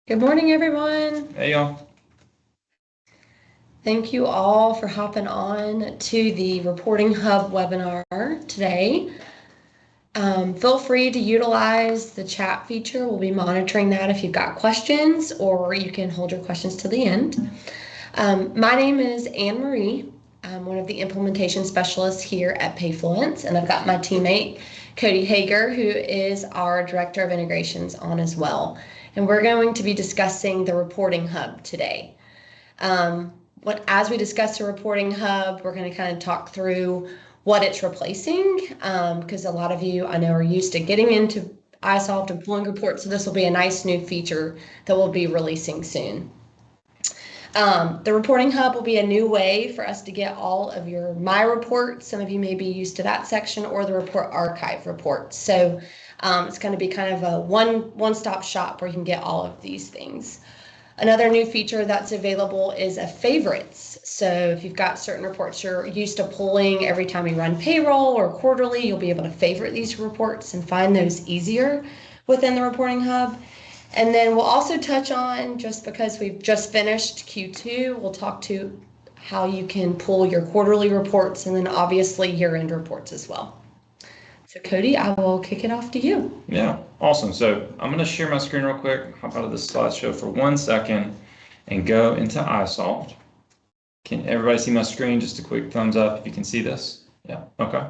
Good morning, everyone. Hey, y'all. Thank you all for hopping on to the Reporting Hub webinar today. Feel free to utilize the chat feature. We'll be monitoring that if you've got questions, or you can hold your questions to the end. My name is Anne Marie. I'm one of the implementation specialists here at Payfluence, and I've got my teammate, Cody Hager, who is our Director of Integrations on as well. And we're going to be discussing the Reporting Hub today. As we discuss the Reporting Hub, we're going to kind of talk through what it's replacing, because a lot of you, I know, are used to getting into iSolved and pulling reports, so this will be a nice new feature that we'll be releasing soon. The Reporting Hub will be a new way for us to get all of your My Reports. Some of you may be used to that section, or the Report Archive reports. So it's going to be kind of a one-stop shop where you can get all of these things. Another new feature that's available is a favorites. So if you've got certain reports you're used to pulling every time you run payroll or quarterly, you'll be able to favorite these reports and find those easier within the Reporting Hub. And then we'll also touch on, just because we've just finished Q2, we'll talk to how you can pull your quarterly reports and then obviously year-end reports as well. So Cody, I will kick it off to you. Yeah, awesome. So I'm going to share my screen real quick, hop out of the slideshow for 1 second and go into iSolved. Can everybody see my screen? Just a quick thumbs up if you can see this. Yeah, okay.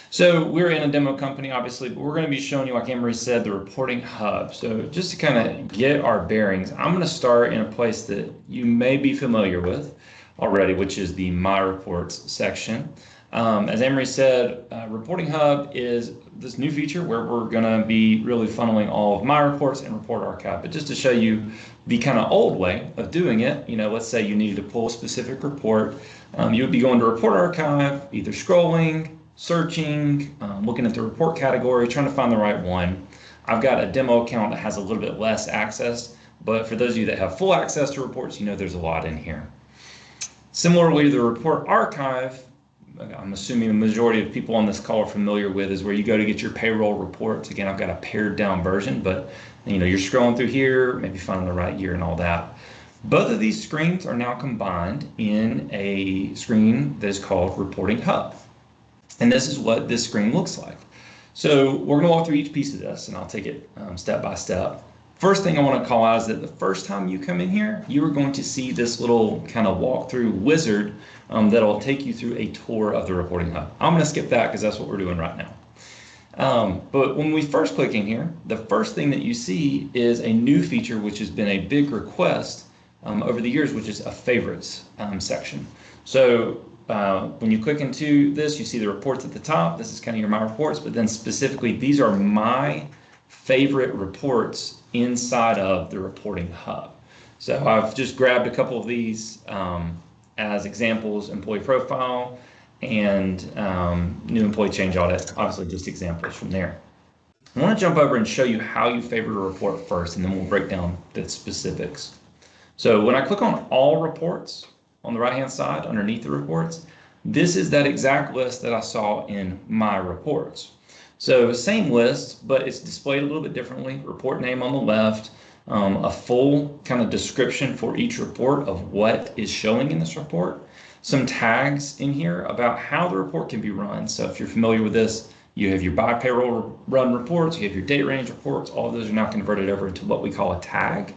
So we're in a demo company, obviously, but we're going to be showing you, like Anne Marie said, the Reporting Hub. So just to kind of get our bearings, I'm going to start in a place that you may be familiar with already, which is the My Reports section. As Anne Marie said, Reporting Hub is this new feature where we're going to be really funneling all of My Reports and Report Archive. But just to show you the kind of old way of doing it, let's say you needed to pull a specific report, you would be going to Report Archive, either scrolling, searching, looking at the report category, trying to find the right one. I've got a demo account that has a little bit less access, but for those of you that have full access to reports, there's a lot in here. Similarly, the Report Archive, I'm assuming the majority of people on this call are familiar with, is where you go to get your payroll reports. Again, I've got a pared down version, but you're scrolling through here, maybe finding the right year and all that. Both of these screens are now combined in a screen that is called Reporting Hub. And this is what this screen looks like. So we're going to walk through each piece of this, and I'll take it step by step. First thing I want to call out is that the first time you come in here, you are going to see this little kind of walkthrough wizard that'll take you through a tour of the Reporting Hub. I'm going to skip that because that's what we're doing right now. But when we first click in here, the first thing that you see is a new feature which has been a big request over the years, which is a favorites section. So when you click into this, you see the reports at the top. This is kind of your My Reports, but then specifically, these are my favorite reports inside of the Reporting Hub. So I've just grabbed a couple of these as examples: employee profile and new employee change audit, obviously just examples from there. I want to jump over and show you how you favorite a report first, and then we'll break down the specifics. So when I click on all reports, on the right-hand side, underneath the reports, this is that exact list that I saw in My Reports. So same list, but it's displayed a little bit differently. Report name on the left, a full kind of description for each report of what is showing in this report, some tags in here about how the report can be run. So if you're familiar with this, you have your by payroll run reports, you have your date range reports, all of those are now converted over into what we call a tag.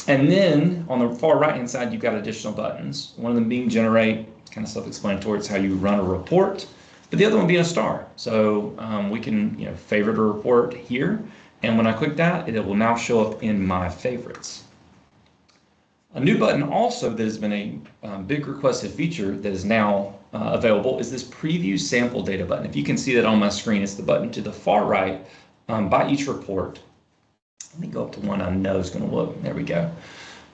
And then on the far right hand side, you've got additional buttons. One of them being generate, kind of self-explanatory, it's how you run a report, but the other one being a star. So we can favorite a report here, and when I click that, it will now show up in my favorites. A new button also that has been a big requested feature that is now available is this preview sample data button. If you can see that on my screen, it's the button to the far right by each report. Let me go up to one I know is going to look. There we go.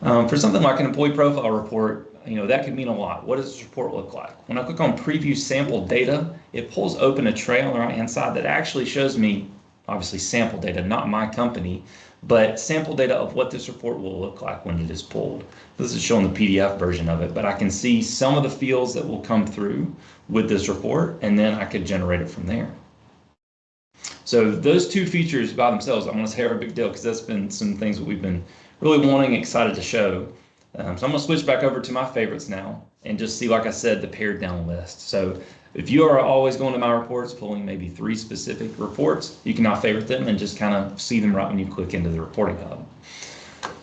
For something like an employee profile report, that could mean a lot. What does this report look like? When I click on preview sample data, it pulls open a tray on the right-hand side that actually shows me, obviously, sample data, not my company, but sample data of what this report will look like when it is pulled. This is showing the PDF version of it, but I can see some of the fields that will come through with this report, and then I could generate it from there. So those two features by themselves, I'm going to say, are a big deal because that's been some things that we've been really wanting, excited to show. So I'm going to switch back over to my favorites now and just see, like I said, the pared down list. So if you are always going to My Reports, pulling maybe 3 specific reports, you can now favorite them and just kind of see them right when you click into the reporting hub.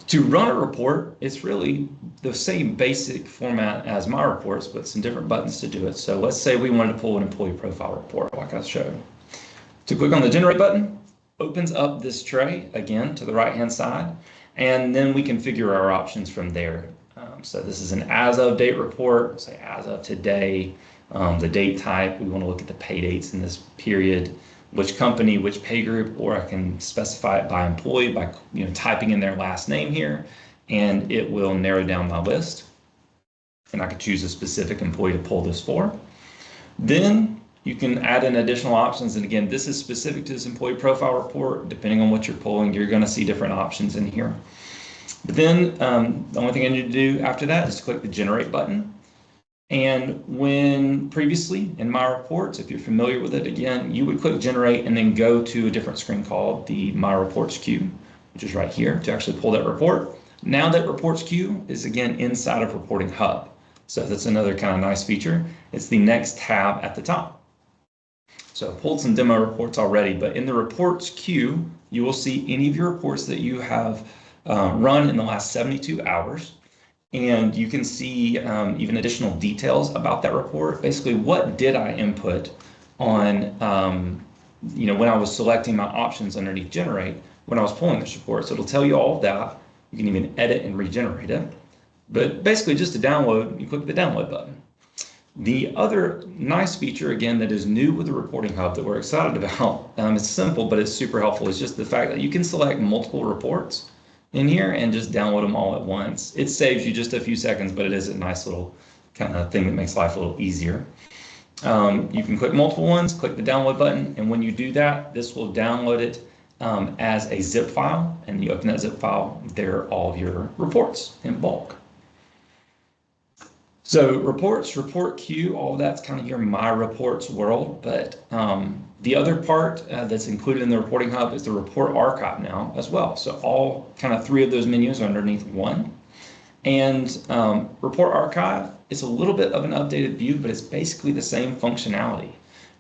To run a report, it's really the same basic format as My Reports, but some different buttons to do it. So let's say we wanted to pull an employee profile report like I showed. To click on the Generate button, opens up this tray again to the right-hand side, and then we configure our options from there. So this is an as of date report, say as of today, the date type, we want to look at the pay dates in this period, which company, which pay group, or I can specify it by employee by typing in their last name here, and it will narrow down my list. And I could choose a specific employee to pull this for. Then you can add in additional options. And again, this is specific to this employee profile report. Depending on what you're pulling, you're going to see different options in here. But then the only thing I need to do after that is to click the Generate button. And when previously in My Reports, if you're familiar with it, again, you would click Generate and then go to a different screen called the My Reports queue, which is right here to actually pull that report. Now that Reports queue is again inside of Reporting Hub. So that's another kind of nice feature. It's the next tab at the top. So I pulled some demo reports already, but in the Reports queue, you will see any of your reports that you have run in the last 72 hours. And you can see even additional details about that report. Basically, what did I input on, when I was selecting my options underneath Generate when I was pulling this report. So it'll tell you all of that. You can even edit and regenerate it. But basically, just to download, you click the Download button. The other nice feature, again, that is new with the Reporting Hub that we're excited about, it's simple, but it's super helpful, is just the fact that you can select multiple reports in here and just download them all at once. It saves you just a few seconds, but it is a nice little kind of thing that makes life a little easier. You can click multiple ones, click the Download button, and when you do that, this will download it as a zip file, and you open that zip file, there are all of your reports in bulk. So reports, report queue, all of that's kind of your My Reports world, but the other part that's included in the Reporting Hub is the Report Archive now as well. So all kind of 3 of those menus are underneath one. And Report Archive is a little bit of an updated view, but it's basically the same functionality.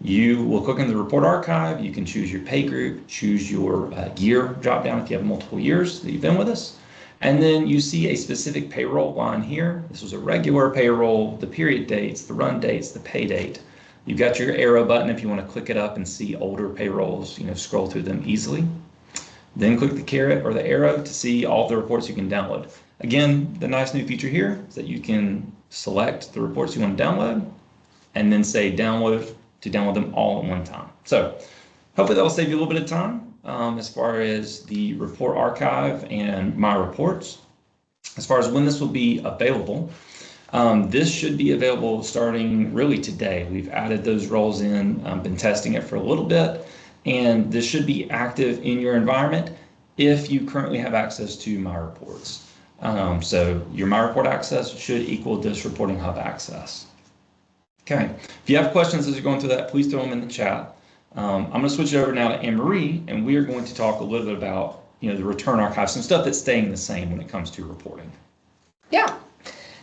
You will click in the Report Archive, you can choose your pay group, choose your year drop down if you have multiple years that you've been with us. And then you see a specific payroll line here. This was a regular payroll, the period dates, the run dates, the pay date. You've got your arrow button if you want to click it up and see older payrolls, scroll through them easily. Then click the caret or the arrow to see all the reports you can download. Again, the nice new feature here is that you can select the reports you want to download and then say download to download them all at one time. So hopefully that will save you a little bit of time as far as the Report Archive and My Reports. As far as when this will be available, this should be available starting really today. We've added those roles in, been testing it for a little bit, and this should be active in your environment if you currently have access to My Reports. So your My Report access should equal this Reporting Hub access. Okay, if you have questions as you're going through that, please throw them in the chat. I'm going to switch it over now to Anne-Marie, and we are going to talk a little bit about the Return Archive, some stuff that's staying the same when it comes to reporting. Yeah.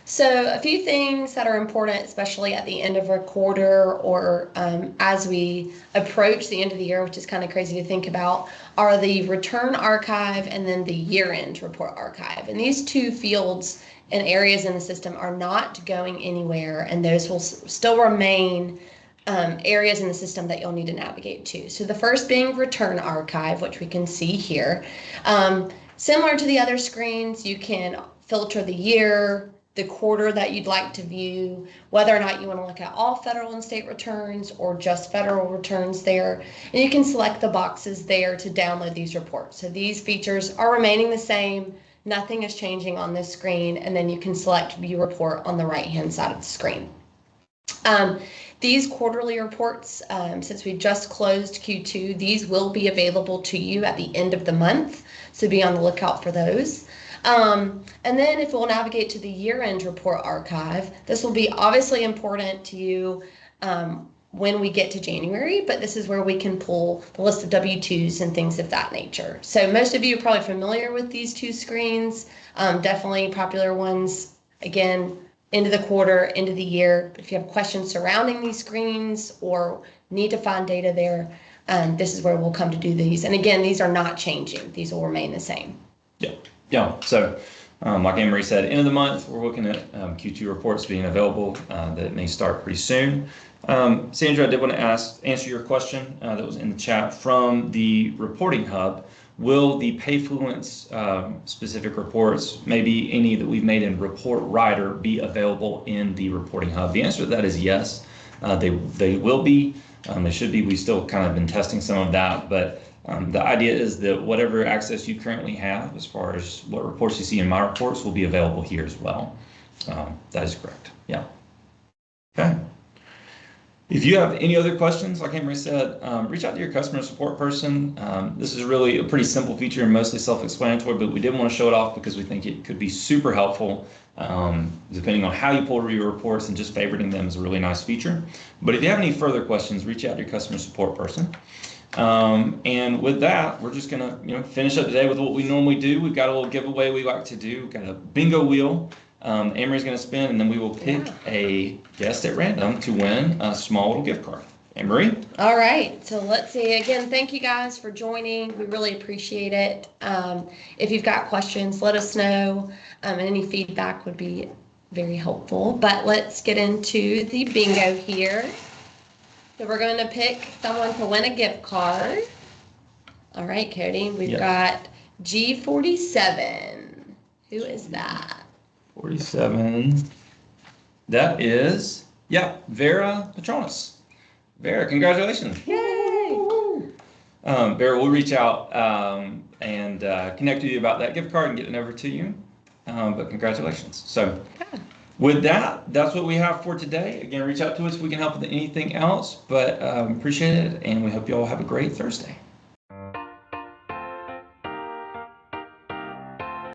So a few things that are important, especially at the end of a quarter or as we approach the end of the year, which is kind of crazy to think about, are the Return Archive and then the Year-End Report Archive. And these 2 fields and areas in the system are not going anywhere, and those will still remain areas in the system that you'll need to navigate to. So the first being Return Archive, which we can see here. Similar to the other screens, you can filter the year, the quarter that you'd like to view, whether or not you want to look at all federal and state returns or just federal returns there. And you can select the boxes there to download these reports. So these features are remaining the same. Nothing is changing on this screen. And then you can select View Report on the right-hand side of the screen. These quarterly reports, since we just closed Q2, these will be available to you at the end of the month. So be on the lookout for those. And then if we'll navigate to the Year-End Report Archive, this will be obviously important to you when we get to January, but this is where we can pull the list of W-2s and things of that nature. So most of you are probably familiar with these two screens, definitely popular ones. Again, end of the quarter, end of the year. If you have questions surrounding these screens or need to find data there, this is where we'll come to do these. And again, these are not changing. These will remain the same. Yeah. So like Anne Marie said, end of the month, we're looking at Q2 reports being available that may start pretty soon. Sandra, I did want to answer your question that was in the chat from the reporting hub. Will the Payfluence specific reports, maybe any that we've made in Report Writer, be available in the reporting hub? The answer to that is yes. They will be. They should be. We've still kind of been testing some of that, but the idea is that whatever access you currently have, as far as what reports you see in my reports, will be available here as well. That is correct. Yeah. Okay. If you have any other questions, like Anne Marie said, reach out to your customer support person. This is really a pretty simple feature and mostly self-explanatory, but we did want to show it off because we think it could be super helpful depending on how you pull your reports, and just favoriting them is a really nice feature. But if you have any further questions, reach out to your customer support person. And with that, we're just gonna finish up today with what we normally do. We've got a little giveaway we like to do. We've got a bingo wheel. Anne Marie's going to spin, and then we will pick a guest at random to win a small little gift card. Anne Marie? All right, so let's see. Again, thank you guys for joining. We really appreciate it. If you've got questions, let us know. And any feedback would be very helpful. But let's get into the bingo here. So we're going to pick someone to win a gift card. All right, Cody, we've got G47. Who is that? 47. That is, Vera Petronas. Vera, congratulations. Yay! Vera, we'll reach out and connect with you about that gift card and get it over to you. But congratulations. So with that, that's what we have for today. Again, reach out to us if we can help with anything else, but appreciate it, and we hope you all have a great Thursday.